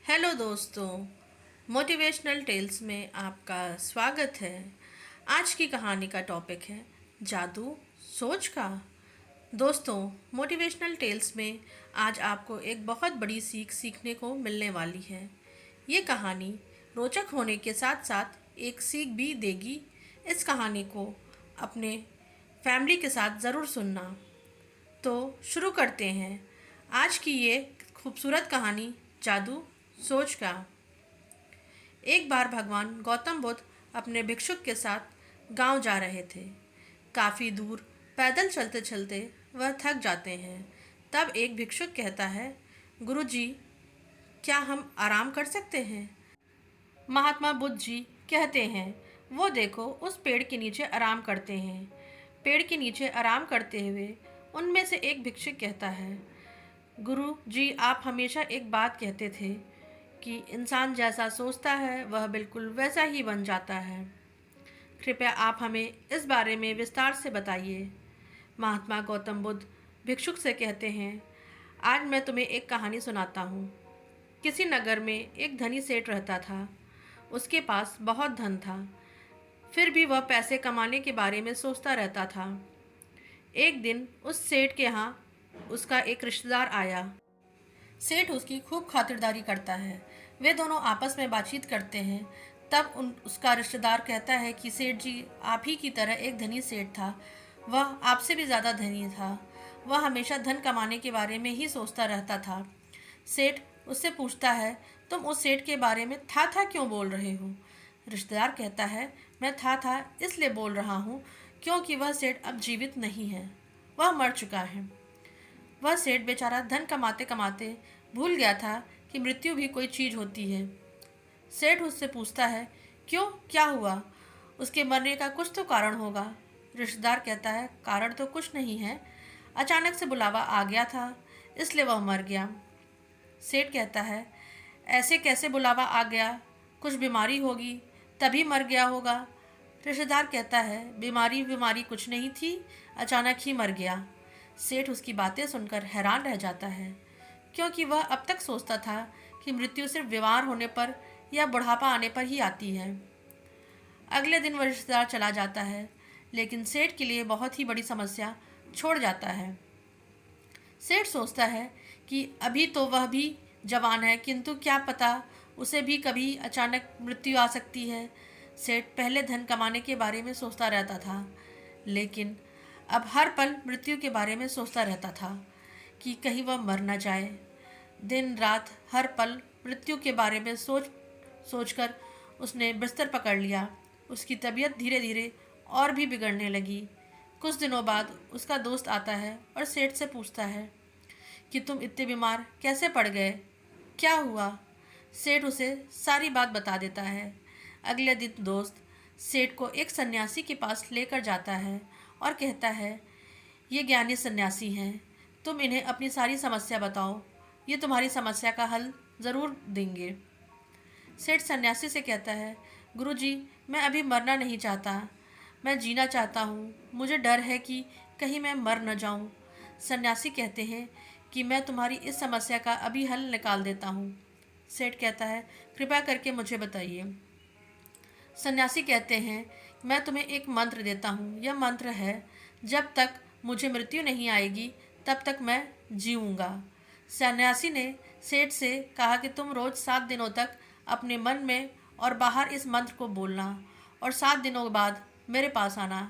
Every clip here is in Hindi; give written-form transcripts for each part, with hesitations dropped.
हेलो दोस्तों, मोटिवेशनल टेल्स में आपका स्वागत है। आज की कहानी का टॉपिक है जादू सोच का। दोस्तों, मोटिवेशनल टेल्स में आज आपको एक बहुत बड़ी सीख सीखने को मिलने वाली है। ये कहानी रोचक होने के साथ साथ एक सीख भी देगी। इस कहानी को अपने फैमिली के साथ ज़रूर सुनना। तो शुरू करते हैं आज की ये खूबसूरत कहानी जादू सोच का। एक बार भगवान गौतम बुद्ध अपने भिक्षुक के साथ गांव जा रहे थे। काफ़ी दूर पैदल चलते चलते वह थक जाते हैं। तब एक भिक्षुक कहता है, गुरुजी, क्या हम आराम कर सकते हैं? महात्मा बुद्ध जी कहते हैं, वो देखो उस पेड़ के नीचे आराम करते हैं। पेड़ के नीचे आराम करते हुए उनमें से एक भिक्षुक कहता है, गुरु जी, आप हमेशा एक बात कहते थे कि इंसान जैसा सोचता है वह बिल्कुल वैसा ही बन जाता है। कृपया आप हमें इस बारे में विस्तार से बताइए। महात्मा गौतम बुद्ध भिक्षुक से कहते हैं, आज मैं तुम्हें एक कहानी सुनाता हूँ। किसी नगर में एक धनी सेठ रहता था। उसके पास बहुत धन था, फिर भी वह पैसे कमाने के बारे में सोचता रहता था। एक दिन उस सेठ के यहाँ उसका एक रिश्तेदार आया। सेठ उसकी खूब खातिरदारी करता है। वे दोनों आपस में बातचीत करते हैं। तब उसका रिश्तेदार कहता है कि सेठ जी, आप ही की तरह एक धनी सेठ था। वह आपसे भी ज़्यादा धनी था। वह हमेशा धन कमाने के बारे में ही सोचता रहता था। सेठ उससे पूछता है, तुम उस सेठ के बारे में था क्यों बोल रहे हो? रिश्तेदार कहता है, मैं था इसलिए बोल रहा हूँ क्योंकि वह सेठ अब जीवित नहीं है, वह मर चुका है। वह सेठ बेचारा धन कमाते कमाते भूल गया था कि मृत्यु भी कोई चीज़ होती है। सेठ उससे पूछता है, क्यों, क्या हुआ? उसके मरने का कुछ तो कारण होगा। रिश्तेदार कहता है, कारण तो कुछ नहीं है, अचानक से बुलावा आ गया था, इसलिए वह मर गया। सेठ कहता है, ऐसे कैसे बुलावा आ गया? कुछ बीमारी होगी तभी मर गया होगा। रिश्तेदार कहता है, बीमारी कुछ नहीं थी, अचानक ही मर गया। सेठ उसकी बातें सुनकर हैरान रह जाता है, क्योंकि वह अब तक सोचता था कि मृत्यु सिर्फ बीमार होने पर या बुढ़ापा आने पर ही आती है। अगले दिन वह रिश्तेदार चला जाता है, लेकिन सेठ के लिए बहुत ही बड़ी समस्या छोड़ जाता है। सेठ सोचता है कि अभी तो वह भी जवान है, किंतु क्या पता उसे भी कभी अचानक मृत्यु आ सकती है। सेठ पहले धन कमाने के बारे में सोचता रहता था, लेकिन अब हर पल मृत्यु के बारे में सोचता रहता था कि कहीं वह मर न जाए। दिन रात हर पल मृत्यु के बारे में सोचकर उसने बिस्तर पकड़ लिया। उसकी तबीयत धीरे धीरे और भी बिगड़ने लगी। कुछ दिनों बाद उसका दोस्त आता है और सेठ से पूछता है कि तुम इतने बीमार कैसे पड़ गए, क्या हुआ? सेठ उसे सारी बात बता देता है। अगले दिन दोस्त सेठ को एक सन्यासी के पास लेकर जाता है और कहता है, ये ज्ञानी सन्यासी हैं, तुम इन्हें अपनी सारी समस्या बताओ, ये तुम्हारी समस्या का हल ज़रूर देंगे। सेठ सन्यासी से कहता है, गुरुजी, मैं अभी मरना नहीं चाहता, मैं जीना चाहता हूँ। मुझे डर है कि कहीं मैं मर न जाऊँ। सन्यासी कहते हैं कि मैं तुम्हारी इस समस्या का अभी हल निकाल देता हूँ। सेठ कहता है, कृपया करके मुझे बताइए। सन्यासी कहते हैं, मैं तुम्हें एक मंत्र देता हूँ। यह मंत्र है, जब तक मुझे मृत्यु नहीं आएगी तब तक मैं जीऊँगा। सन्यासी ने सेठ से कहा कि तुम रोज़ 7 दिनों तक अपने मन में और बाहर इस मंत्र को बोलना और 7 दिनों बाद मेरे पास आना।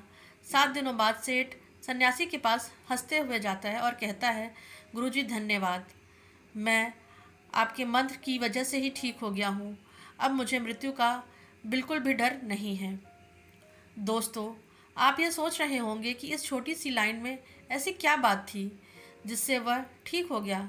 7 दिनों बाद सेठ सन्यासी के पास हंसते हुए जाता है और कहता है, गुरुजी धन्यवाद, मैं आपके मंत्र की वजह से ही ठीक हो गया हूँ। अब मुझे मृत्यु का बिल्कुल भी डर नहीं है। दोस्तों, आप ये सोच रहे होंगे कि इस छोटी सी लाइन में ऐसी क्या बात थी जिससे वह ठीक हो गया।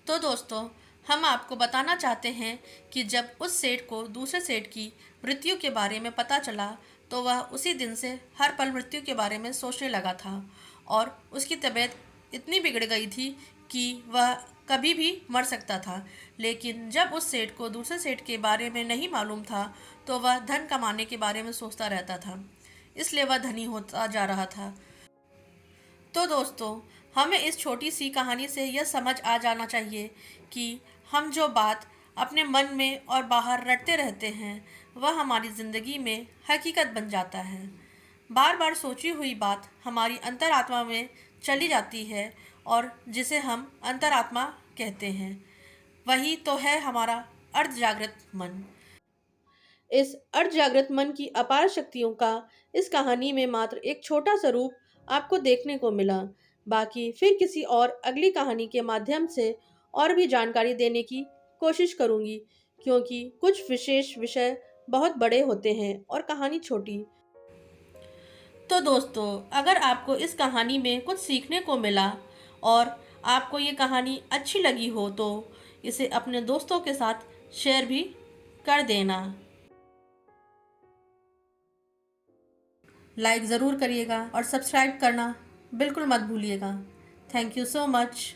तो दोस्तों, हम आपको बताना चाहते हैं कि जब उस सेठ को दूसरे सेठ की मृत्यु के बारे में पता चला तो वह उसी दिन से हर पल मृत्यु के बारे में सोचने लगा था और उसकी तबीयत इतनी बिगड़ गई थी कि वह कभी भी मर सकता था। लेकिन जब उस सेठ को दूसरे सेठ के बारे में नहीं मालूम था तो वह धन कमाने के बारे में सोचता रहता था, इसलिए वह धनी होता जा रहा था। तो दोस्तों, हमें इस छोटी सी कहानी से यह समझ आ जाना चाहिए कि हम जो बात अपने मन में और बाहर रटते रहते हैं, वह हमारी ज़िंदगी में हकीकत बन जाता है। बार बार सोची हुई बात हमारी अंतरात्मा में चली जाती है और जिसे हम अंतरात्मा कहते हैं, वही तो है हमारा अर्ध जागृत मन। इस अर्ध जागृत मन की अपार शक्तियों का इस कहानी में मात्र एक छोटा सा रूप आपको देखने को मिला। बाकी फिर किसी और अगली कहानी के माध्यम से और भी जानकारी देने की कोशिश करूंगी, क्योंकि कुछ विशेष विषय बहुत बड़े होते हैं और कहानी छोटी। तो दोस्तों, अगर आपको इस कहानी में कुछ सीखने को मिला और आपको ये कहानी अच्छी लगी हो तो इसे अपने दोस्तों के साथ शेयर भी कर देना। लाइक ज़रूर करिएगा और सब्सक्राइब करना बिल्कुल मत भूलिएगा। Thank you so much.